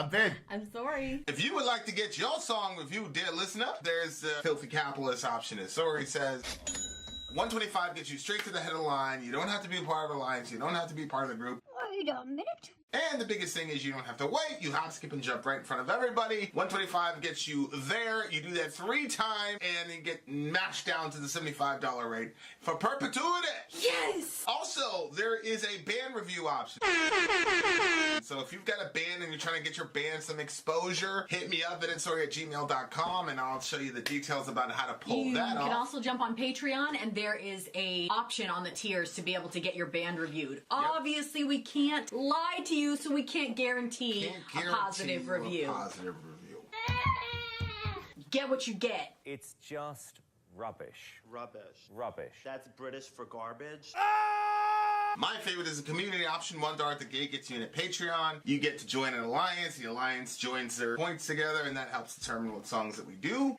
I'm Vin. I'm Sori. If you would like to get your song reviewed, dear listener, there's the filthy capitalist option. As Sori says, 125 gets you straight to the head of the line. You don't have to be a part of the alliance. You don't have to be part of the group. Wait a minute. And the biggest thing is you don't have to wait. You hop, skip, and jump right in front of everybody. 125 gets you there. You do that 3 times, and you get mashed down to the $75 rate for perpetuity. Yes! Also, there is a band review option. So if you've got a band and you're trying to get your band some exposure, hit me up at insori@gmail.com, and I'll show you the details about how to pull that off. You can also jump on Patreon, and there is a option on the tiers to be able to get your band reviewed. Obviously, we can't lie to you, so we can't guarantee a positive review. Get what you get. It's just rubbish. Rubbish. Rubbish. That's British for garbage. My favorite is a community option. $1 at the gate gets you in at Patreon. You get to join an alliance. The alliance joins their points together, and that helps determine what songs that we do.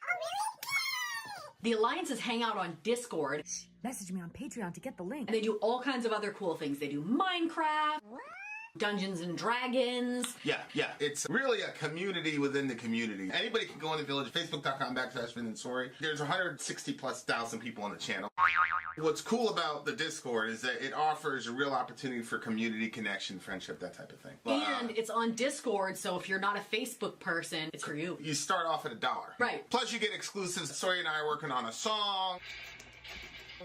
The alliances hang out on Discord. Message me on Patreon to get the link. And they do all kinds of other cool things. They do Minecraft, Dungeons and Dragons. Yeah. It's really a community within the community. Anybody can go on the village, facebook.com/Vin and Sori. There's 160,000+ people on the channel. What's cool about the Discord is that it offers a real opportunity for community connection, friendship, that type of thing. And it's on Discord, so if you're not a Facebook person, it's for you. You start off at $1. Right. Plus you get exclusives. Sori and I are working on a song.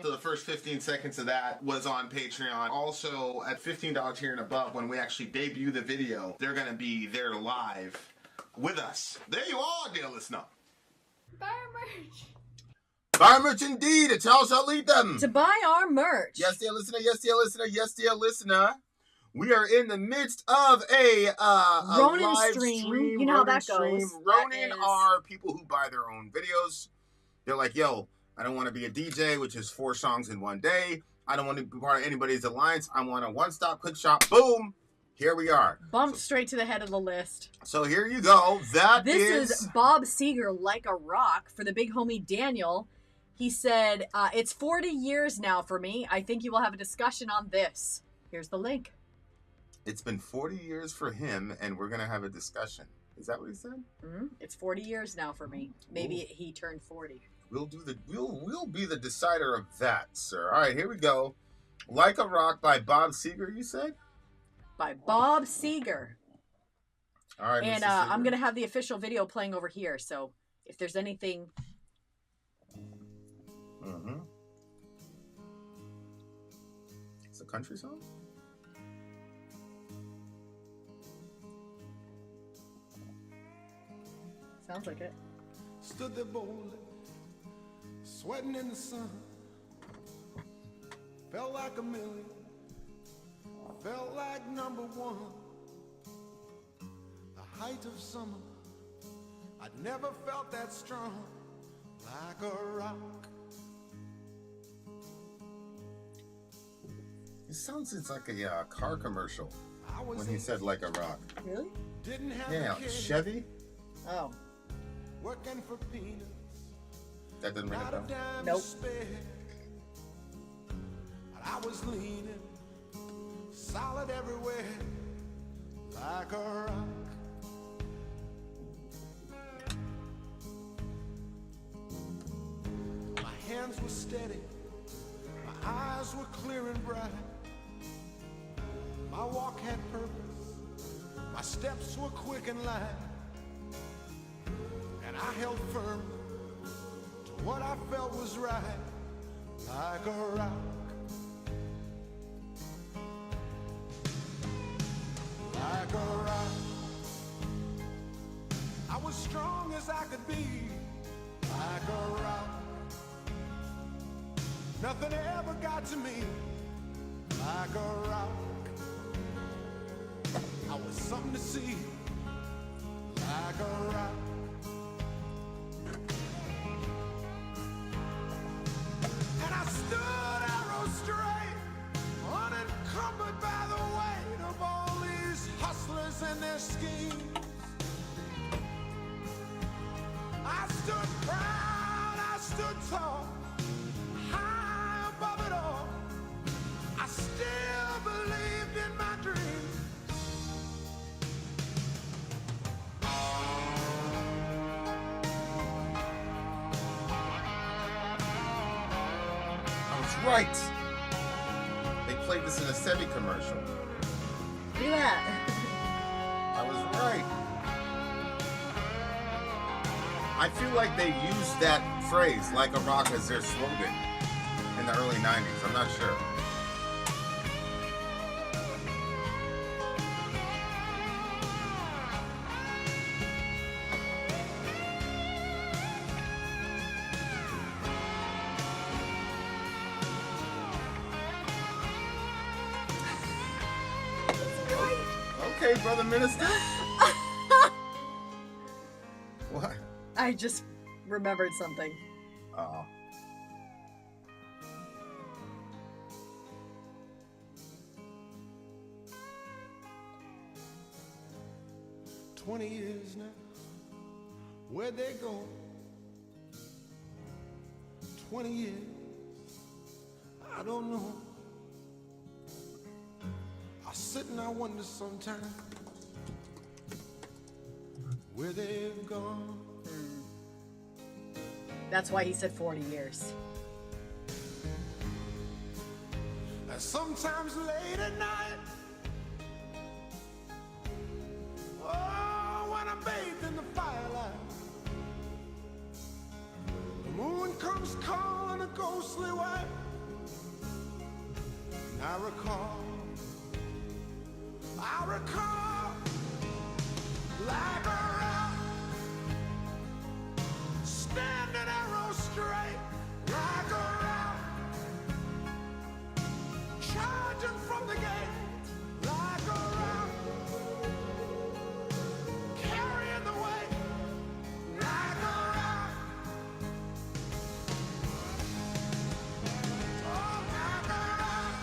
So the first 15 seconds of that was on Patreon. Also, at $15 tier and above, when we actually debut the video, they're going to be there live with us. There you are, dear listener. Buy our merch. Buy our merch indeed. It's how shall lead them. To buy our merch. Yes, dear listener. Yes, dear listener. Yes, dear listener. We are in the midst of a Ronin live stream. You know how that goes. Ronin are people who buy their own videos. They're like, yo, I don't want to be a DJ, which is 4 songs in one day. I don't want to be part of anybody's alliance. I want a one-stop quick shop. Boom. Here we are. Bumped straight to the head of the list. So here you go. This is Bob Seger, Like a Rock, for the big homie Daniel. He said, it's 40 years now for me. I think you will have a discussion on this. Here's the link. It's been 40 years for him, and we're going to have a discussion. Is that what he said? Mm-hmm. It's 40 years now for me. Maybe he turned 40. We'll be the decider of that, sir. All right, here we go. Like a Rock by Bob Seger, you said? By Bob Seger. All right, and I'm going to have the official video playing over here, so if there's anything... Mm-hmm. It's a country song? Sounds like it. Stood there boldly, sweating in the sun. Felt like a million, felt like number one. The height of summer, I'd never felt that strong. Like a rock. It sounds like a car commercial when he said like a rock. Really? Didn't have Yeah, a kid, Chevy? Oh. working for peanuts. That doesn't ring a Not a bell. dime Nope. to spare. But I was leaning, solid everywhere, like a rock. My hands were steady, my eyes were clear and bright. My walk had purpose, my steps were quick and light. And I held firm to what I felt was right, like a rock. Like a rock. I was strong as I could be, like a rock. Nothing ever got to me, like a rock. I was something to see, like a rock. And I stood arrow straight, unencumbered by the weight of all these hustlers and their schemes. I stood proud, I stood tall, high above it all. I still believed in my dreams. right. They played this in a Sevi commercial. Look at that. I was right. I feel like they used that phrase, like a rock, as their slogan in the early 90s. I'm not sure. Okay, brother minister. What? I just remembered something. Oh. "20 years now, where'd they go? 20 years, I don't know. I sit and I wonder sometimes where they've gone." That's why he said 40 years. And sometimes late at night, oh, when I'm bathed in the firelight, the moon comes calling a ghostly way, and I recall like a rock, standing arrow straight, like a rock, charging from the gate, like a rock, carrying the weight, like a rock, oh, like a rock,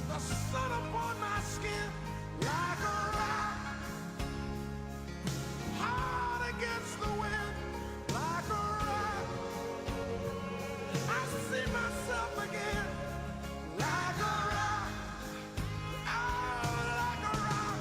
the sun upon my skin, like a rock, hard against the wind, like a rock. I see myself again, like a rock, oh, like a rock.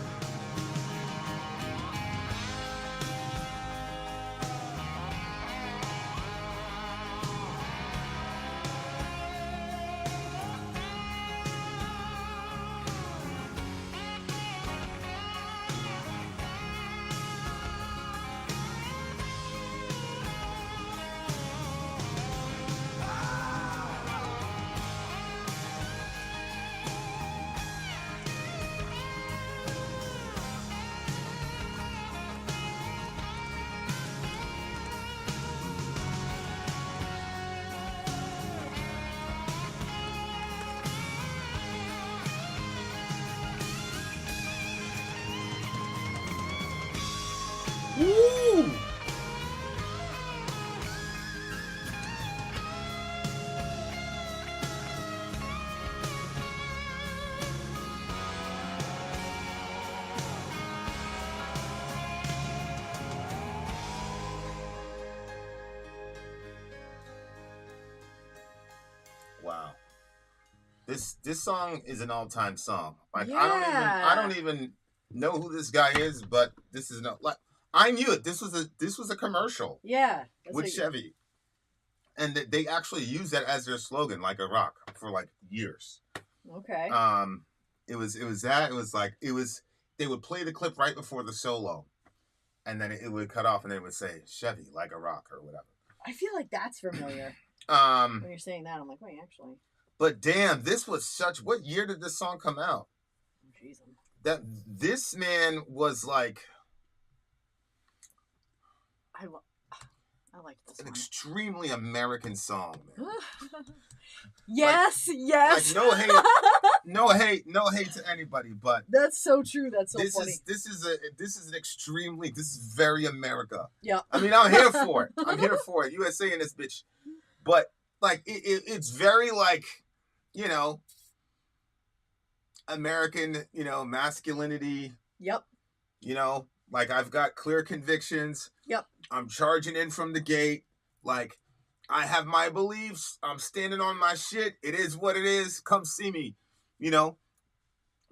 Woo! Wow. This song is an all-time song. Like I don't even know who this guy is, but this is not like I knew it. This was a commercial Yeah. with Chevy. And they actually used that as their slogan, like a rock, for like years. Okay. It was they would play the clip right before the solo, and then it would cut off, and then it would say Chevy, like a rock, or whatever. I feel like that's familiar. When you're saying that, I'm like, wait, actually. But damn, this was such. What year did this song come out? Oh, jeez. That this man was like. I like this an one. extremely American song, man. Yes, yes. Like no hate to anybody, but that's so true. That's so funny. This is very America. Yeah. I mean, I'm here for it. I'm here for it. USA in this bitch, but like it's very like, you know, American, you know, masculinity. Yep. You know, like I've got clear convictions. Yep. I'm charging in from the gate. Like, I have my beliefs. I'm standing on my shit. It is what it is. Come see me. You know?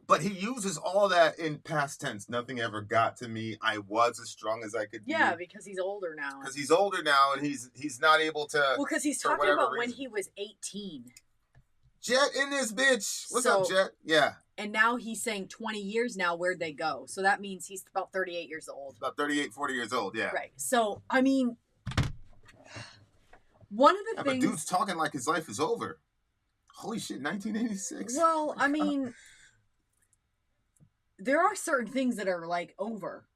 But he uses all that in past tense. Nothing ever got to me. I was as strong as I could be. Yeah, because he's older now. Because he's older now, and he's not able to. Well, because he's talking about when he was 18. Jet in this bitch. What's So- up, Jet? Yeah. And now he's saying 20 years now, where'd they go? So that means he's about 38 years old. About 38, 40 years old, yeah. Right. So, I mean, one of the But things... dude's talking like his life is over. Holy shit, 1986. Well, I mean, there are certain things that are, like, over.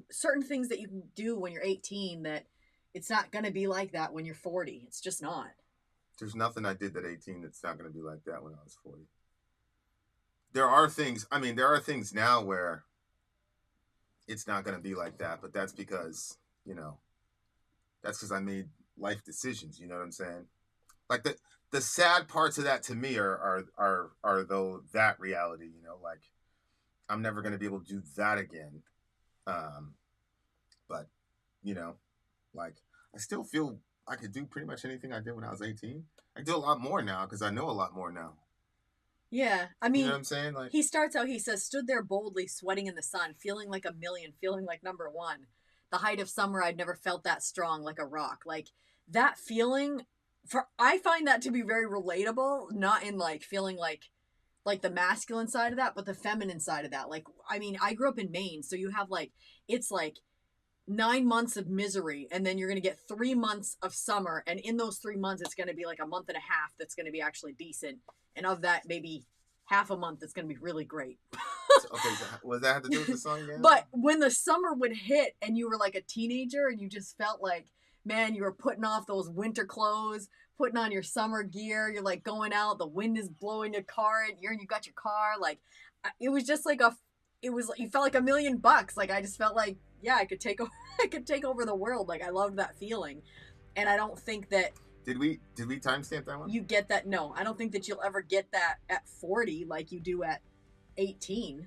Certain things that you can do when you're 18 that it's not going to be like that when you're 40. It's just not. There's nothing I did at 18 that's not going to be like that when I was 40. There are things now where it's not going to be like that, but that's because, that's because I made life decisions, you know what I'm saying? Like the sad parts of that to me are though that reality, like I'm never going to be able to do that again. But, like I still feel I could do pretty much anything I did when I was 18. I do a lot more now because I know a lot more now. Yeah, I mean, you know what I'm saying? Like, he starts out, he says, stood there boldly, sweating in the sun, feeling like a million, feeling like number one. The height of summer, I'd never felt that strong, like a rock. Like, that feeling, I find that to be very relatable, not in, like, feeling like the masculine side of that, but the feminine side of that. Like, I mean, I grew up in Maine, so you have, like, it's, like, 9 months of misery, and then you're going to get 3 months of summer, and in those 3 months, it's going to be, like, a month and a half that's going to be actually decent. And of that, maybe half a month that's going to be really great. okay, so what does that have to do with the song again? But when the summer would hit and you were like a teenager and you just felt like, man, you were putting off those winter clothes, putting on your summer gear, you're like going out, the wind is blowing your car, and you got your car. Like, it was just like you felt like $1 million. Like, I just felt like, yeah, I could take over the world. Like, I loved that feeling. And I don't think that... Did we timestamp that one? You get that? No, I don't think that you'll ever get that at 40 like you do at 18.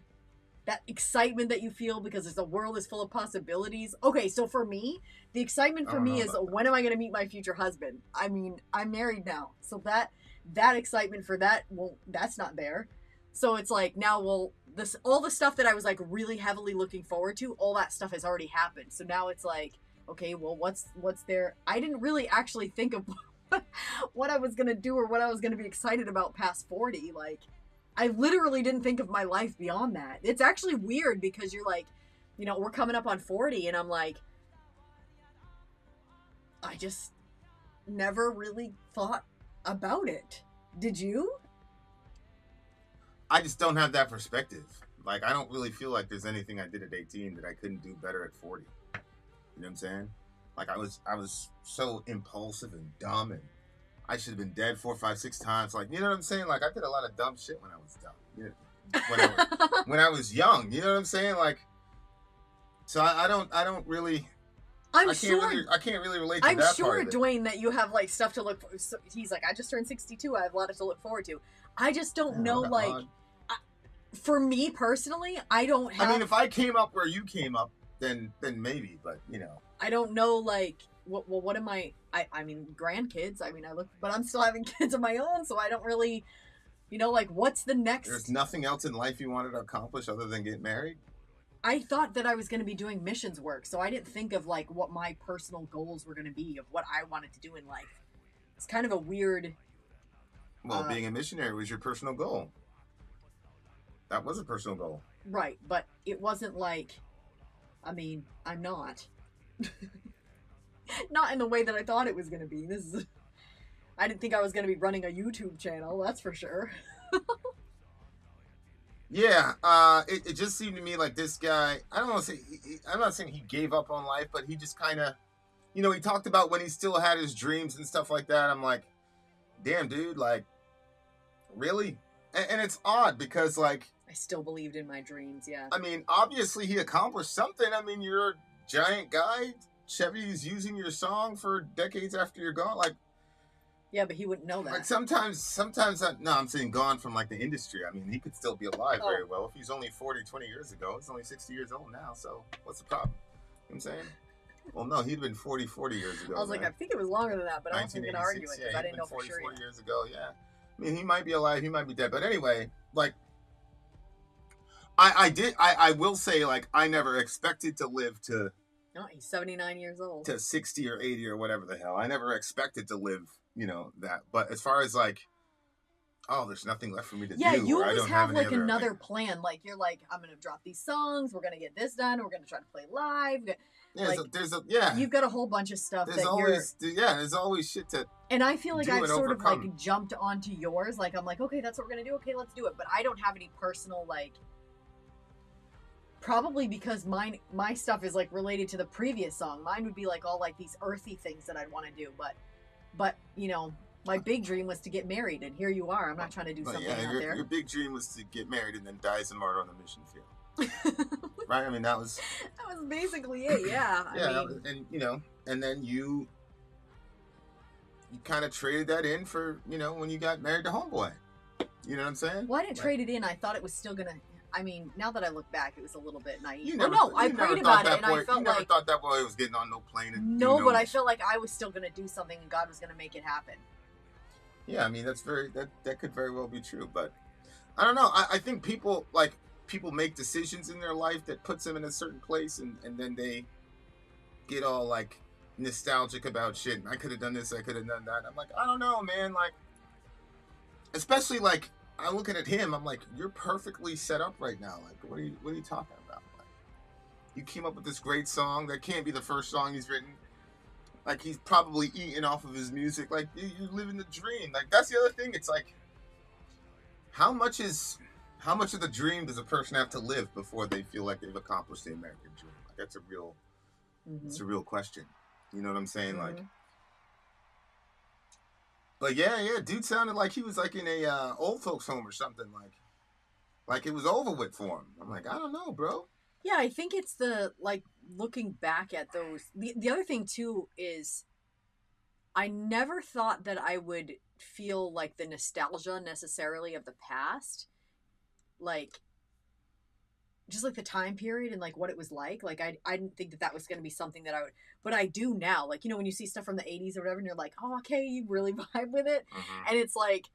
That excitement that you feel because the world is full of possibilities. Okay, so for me, the excitement for me is when am I going to meet my future husband? I mean, I'm married now, so that excitement for that, well, that's not there. So it's like now, well, all the stuff that I was like really heavily looking forward to, all that stuff has already happened. So now it's like, okay, well, what's there? I didn't really actually think of what I was going to do or what I was going to be excited about past 40. Like, I literally didn't think of my life beyond that. It's actually weird because you're like, we're coming up on 40 and I'm like, I just never really thought about it. Did you? I just don't have that perspective. Like, I don't really feel like there's anything I did at 18 that I couldn't do better at 40. You know what I'm saying? Like, I was so impulsive and dumb, and I should have been dead 4, 5, 6 times. Like, you know what I'm saying? Like, I did a lot of dumb shit when I was dumb. You know, when I was young. You know what I'm saying? Like, so I don't really. I can't really relate to that part of it. I'm sure, Dwayne, that you have like stuff to look for. So he's like, I just turned 62. I have a lot to look forward to. I just don't know, like, for me personally, I don't have. I mean, if I came up where you came up, then maybe, but I don't know, like, what am I mean, grandkids. I mean, but I'm still having kids of my own, so I don't really, like, what's the next? There's nothing else in life you wanted to accomplish other than get married? I thought that I was going to be doing missions work, so I didn't think of, like, what my personal goals were going to be, of what I wanted to do in life. It's kind of a weird... Well, being a missionary was your personal goal. That was a personal goal. Right, but it wasn't like... I mean, I'm not. Not in the way that I thought it was going to be. I didn't think I was going to be running a YouTube channel, that's for sure. Yeah, it just seemed to me like this guy, I don't want to say, I'm not saying he gave up on life, but he just kind of, he talked about when he still had his dreams and stuff like that. I'm like, damn, dude, like, really? And it's odd because, like... I still believed in my dreams, yeah. I mean, obviously he accomplished something. I mean, you're a giant guy. Chevy's using your song for decades after you're gone. Like, yeah, but he wouldn't know that. Like, sometimes, I'm saying gone from, like, the industry. I mean, he could still be alive very well. If he's only 40, 20 years ago, he's only 60 years old now, so what's the problem? You know what I'm saying? Well, no, he'd been 40 years ago. I was like, I think it was longer than that, but I wasn't going to argue it because I didn't know for sure. 40 years ago, yeah. I mean, he might be alive, he might be dead. But anyway, like, I will say, like, I never expected to live to No, he's 79 years old. to 60 or 80 or whatever the hell. I never expected to live, that. But as far as like, oh, there's nothing left for me to do. Yeah, you or I always don't have any like other, another plan. Like you're like, I'm gonna drop these songs. We're gonna get this done. We're gonna try to play live. Yeah, like, yeah. You've got a whole bunch of stuff There's that always there's always shit to. And I feel like do I've and sort of overcome. like jumped onto yours. Like I'm like, okay, that's what we're gonna do. Okay, let's do it. But I don't have any personal like. Probably because my stuff is like related to the previous song. Mine would be like all like these earthy things that I'd want to do. But my big dream was to get married, and here you are. I'm not trying to do something out there. Your big dream was to get married and then die as a martyr on the mission field. Right? I mean, that was basically it. Yeah. yeah, and then you kind of traded that in for when you got married to homeboy. You know what I'm saying? Well, I didn't trade it in. I thought it was still gonna. I mean, now that I look back, it was a little bit naive. I prayed about it, and I felt never thought that boy was getting on no plane. But I felt like I was still gonna do something, and God was gonna make it happen. Yeah, I mean that could very well be true, but I don't know. I think people make decisions in their life that puts them in a certain place, and then they get all like nostalgic about shit. And I could have done this, I could have done that. I'm like, I don't know, man. Like, especially like I'm looking at him. I'm like, you're perfectly set up right now. Like, what are you talking about? Like, you came up with this great song that can't be the first song he's written. Like, he's probably eating off of his music. Like, you're living the dream. Like, that's the other thing. It's like, how much of the dream does a person have to live before they feel like they've accomplished the American dream? Like, that's it's a real question. You know what I'm saying? Like, but yeah, dude sounded like he was like in a old folks home or something. Like it was over with for him. I'm like, I don't know, bro. Yeah, I think it's the like looking back at those. The other thing too is, I never thought that I would feel like the nostalgia necessarily of the past, like just like the time period and like what it was like. Like I didn't think that was going to be something that I would, but I do now. Like, when you see stuff from the 80s or whatever, and you're like, oh, okay, you really vibe with it. And it's like,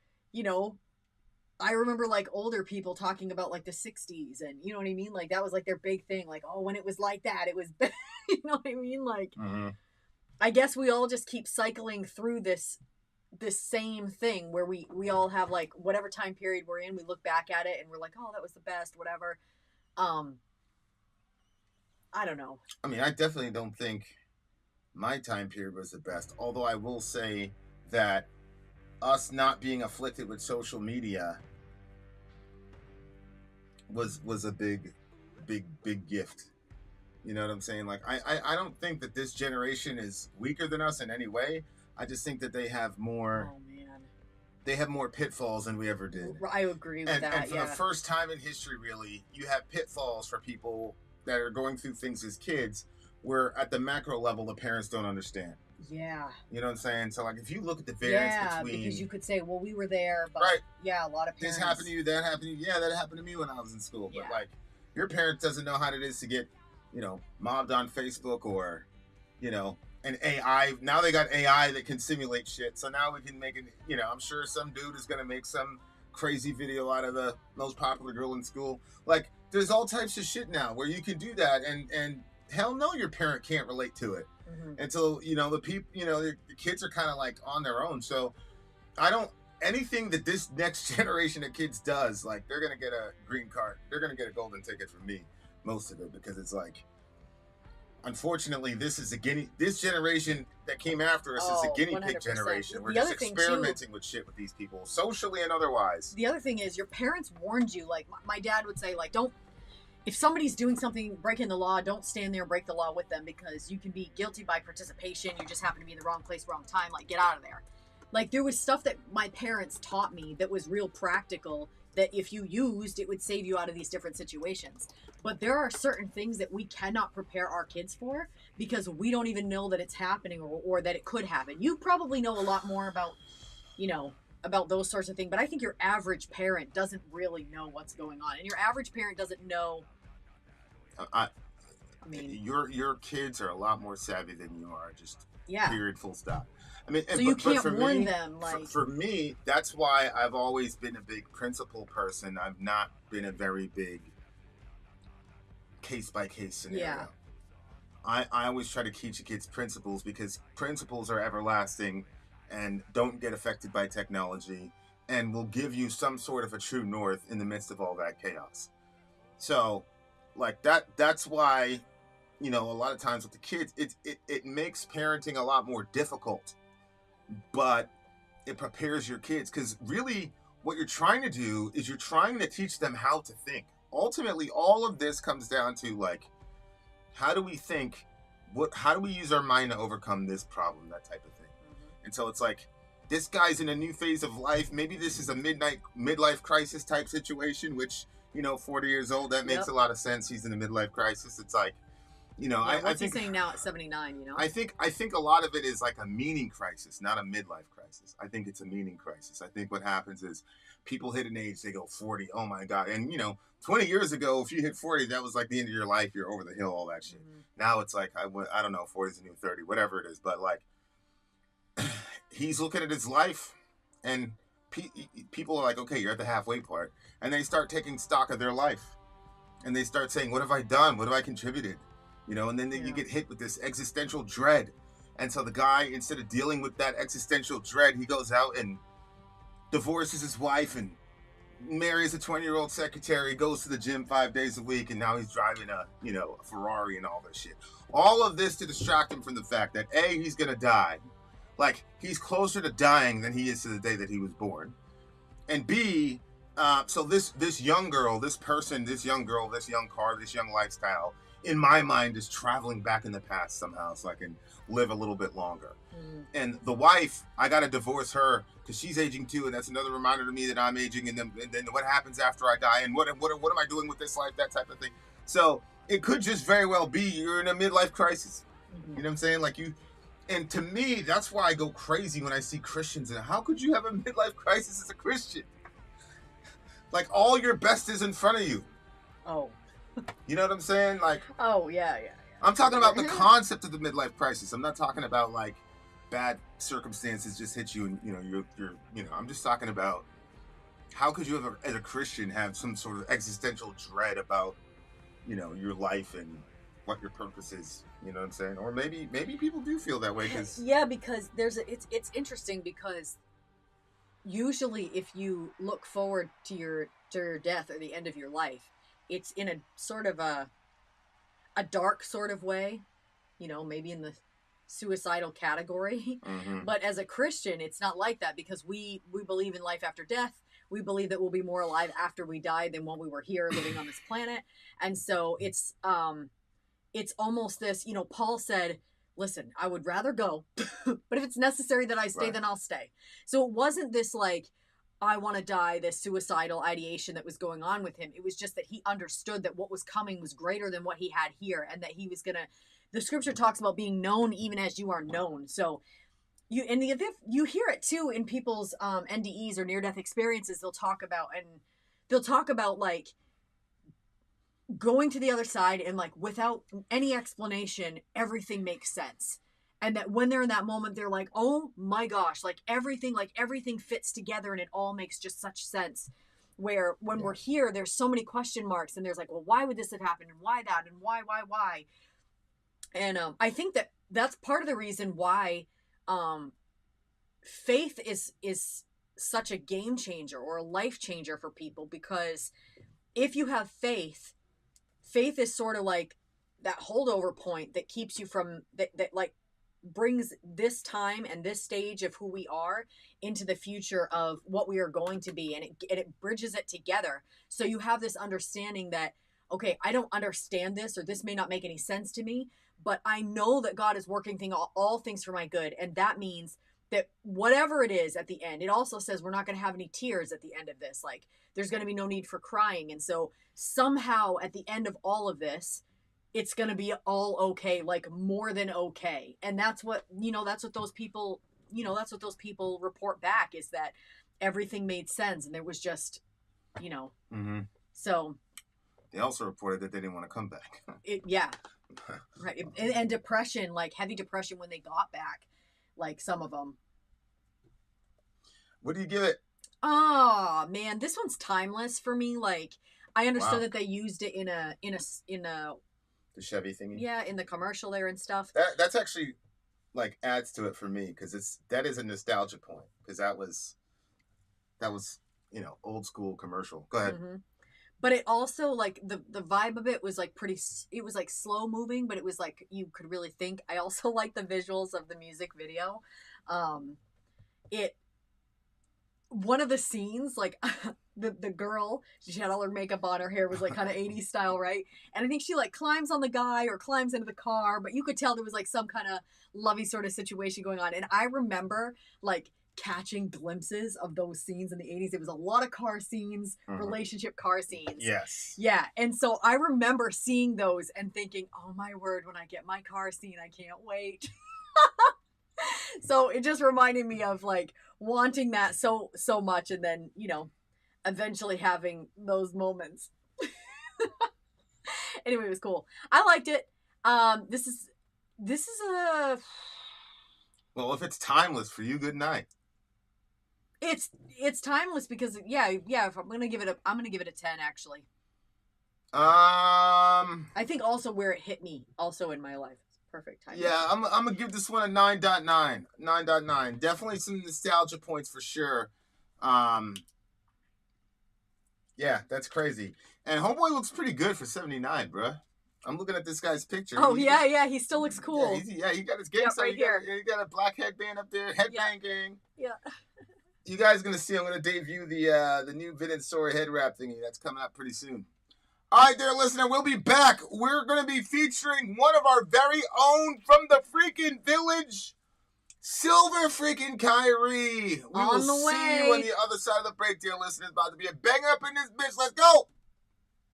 I remember like older people talking about like the 60s, and you know what I mean? Like that was like their big thing. Like, oh, when it was like that, it was, you know what I mean? Like, I guess we all just keep cycling through this same thing where we all have like whatever time period we're in, we look back at it and we're like, oh, that was the best, whatever. I don't know. I mean, I definitely don't think my time period was the best. Although I will say that us not being afflicted with social media was a big gift. You know what I'm saying? Like, I don't think that this generation is weaker than us in any way. I just think that they have more. Oh man. They have more pitfalls than we ever did. I agree with that. And for the first time in history, really, you have pitfalls for people that are going through things as kids, where at the macro level, the parents don't understand. Yeah. You know what I'm saying? So, like, if you look at the variance between... Yeah, because you could say, well, we were there, but... Right. Yeah, a lot of parents... This happened to you, that happened to you. Yeah, that happened to me when I was in school. But, like, your parent doesn't know how it is to get, mobbed on Facebook or, an AI. Now they got AI that can simulate shit. So now we can make it, I'm sure some dude is going to make some crazy video out of the most popular girl in school. Like, there's all types of shit now where you can do that, and hell no, your parent can't relate to it. Until the people, the kids are kind of like on their own. So anything that this next generation of kids does, like, they're gonna get a green card, they're gonna get a golden ticket from me, most of it, because it's like, unfortunately, this generation that came after us is a guinea pig 100%. Generation. We're just experimenting with shit with these people, socially and otherwise. The other thing is, your parents warned you. Like, my dad would say, like, if somebody's doing something, breaking the law, don't stand there and break the law with them, because you can be guilty by participation. You just happen to be in the wrong place, wrong time. Like, get out of there. Like, there was stuff that my parents taught me that was real practical, that if you used, it would save you out of these different situations. But there are certain things that we cannot prepare our kids for, because we don't even know that it's happening or that it could happen. You probably know a lot more about, about those sorts of things. But I think your average parent doesn't really know what's going on. And your average parent doesn't know. I mean, your kids are a lot more savvy than you are. Just period, full stop. I mean, so you can't warn them. Like, for me, that's why I've always been a big principle person. I've not been a very big case by case scenario. Yeah. I always try to teach kids principles, because principles are everlasting and don't get affected by technology, and will give you some sort of a true north in the midst of all that chaos. So, like that's why, you know, a lot of times with the kids, it makes parenting a lot more difficult, but it prepares your kids, because really what you're trying to do is you're trying to teach them how to think. Ultimately, all of this comes down to, like, how do we think? How do we use our mind to overcome this problem? That type of thing. Mm-hmm. And so it's like, this guy's in a new phase of life. Maybe this is a midlife crisis type situation, which, you know, 40 years old, that makes a lot of sense. He's in a midlife crisis. It's like, you know, yeah, I think he's saying now at 79, you know? I think a lot of it is like a meaning crisis, not a midlife crisis. I think it's a meaning crisis. I think what happens is people hit an age, they go 40, oh my God. And, you know, 20 years ago, if you hit 40, that was like the end of your life. You're over the hill, all that shit. Mm-hmm. Now it's like, I don't know, 40 is the new 30, whatever it is. But like, he's looking at his life, and people are like, okay, you're at the halfway part. And they start taking stock of their life. And they start saying, what have I done? What have I contributed? You know, and then you get hit with this existential dread. And so the guy, instead of dealing with that existential dread, he goes out and divorces his wife and marries a 20-year-old secretary, goes to the gym 5 days a week, and now he's driving a Ferrari and all this shit. All of this to distract him from the fact that A, he's gonna die. Like, he's closer to dying than he is to the day that he was born. And B, so this young girl, this young car, this young lifestyle, in my mind, is traveling back in the past somehow, so I can live a little bit longer. Mm. And the wife, I gotta divorce her because she's aging too, and that's another reminder to me that I'm aging. And then what happens after I die, and what am I doing with this life? That type of thing. So it could just very well be you're in a midlife crisis. Mm-hmm. You know what I'm saying? Like you. And to me, that's why I go crazy when I see Christians. And how could you have a midlife crisis as a Christian? Like, all your best is in front of you. Oh. You know what I'm saying? Like. Oh, yeah. I'm talking about the concept of the midlife crisis. I'm not talking about, like, bad circumstances just hit you and, you know, you're I'm just talking about how could you ever, as a Christian, have some sort of existential dread about, you know, your life and what your purpose is. You know what I'm saying? Or maybe people do feel that way because because it's interesting, because usually if you look forward to your death or the end of your life, it's in a sort of a dark sort of way, you know, maybe in the suicidal category. Mm-hmm. But as a Christian, it's not like that, because we believe in life after death. We believe that we'll be more alive after we die than when we were here living on this planet. And so it's almost this, you know, Paul said, listen, I would rather go, but if it's necessary that I stay, then I'll stay. So it wasn't this like, I want to die, this suicidal ideation that was going on with him. It was just that he understood that what was coming was greater than what he had here, and that he was going to, the scripture talks about being known even as you are known. So you hear it too in people's NDEs or near-death experiences. They'll talk about like going to the other side, and like without any explanation, everything makes sense. And that when they're in that moment, they're like, oh my gosh, like everything fits together and it all makes just such sense. Where when we're here, there's so many question marks, and there's like, well, why would this have happened? And why that? And why? And I think that's part of the reason why faith is such a game changer or a life changer for people. Because if you have faith is sort of like that holdover point that keeps you from that like brings this time and this stage of who we are into the future of what we are going to be, and it bridges it together. So you have this understanding that, okay, I don't understand this, or this may not make any sense to me, but I know that God is working all things for my good. And that means that whatever it is at the end, it also says we're not going to have any tears at the end of this. Like, there's going to be no need for crying. And so somehow at the end of all of this, it's going to be all okay, like more than okay. And that's what those people report back, is that everything made sense. And there was just, mm-hmm. So. They also reported that they didn't want to come back. Right. And depression, like heavy depression when they got back, like some of them. What do you give it? Oh man, this one's timeless for me. Like, I understood that they used it in a the Chevy thingy. Yeah, in the commercial there and stuff. That's actually like adds to it for me because that is a nostalgia point because that was old school commercial. Go ahead. Mm-hmm. But it also like the vibe of it was like it was like slow moving, but it was like you could really think. I also like the visuals of the music video. One of the scenes, like the girl, she had all her makeup on, her hair was like kind of 80s style, right? And I think she like climbs on the guy or climbs into the car, but you could tell there was like some kind of lovey sort of situation going on. And I remember like catching glimpses of those scenes in the 80s. It was a lot of car scenes, relationship car scenes. Yes. Yeah. And so I remember seeing those and thinking, oh my word, when I get my car scene, I can't wait. So it just reminded me of like wanting that so much, and then eventually having those moments. Anyway, it was cool. I liked it. This is a well, if it's timeless for you, good night. It's timeless because if I'm gonna give it a 10 actually. I think also where it hit me also in my life. Perfect time. Yeah, I'm gonna give this one a 9.9. 9.9. Definitely some nostalgia points for sure. Yeah, that's crazy. And Homeboy looks pretty good for 79, bruh. I'm looking at this guy's picture. Oh, he still looks cool. Yeah, he got his gang right here. He got a black headband up there, headband gang. Yeah. You guys are gonna see. I'm gonna debut the new Vin and Sori head wrap thingy that's coming out pretty soon. All right, there, listener, we'll be back. We're going to be featuring one of our very own from the freaking village, Silver freaking Kyrie. We will see you on the other side of the break, dear listeners. About to be a bang up in this bitch. Let's go.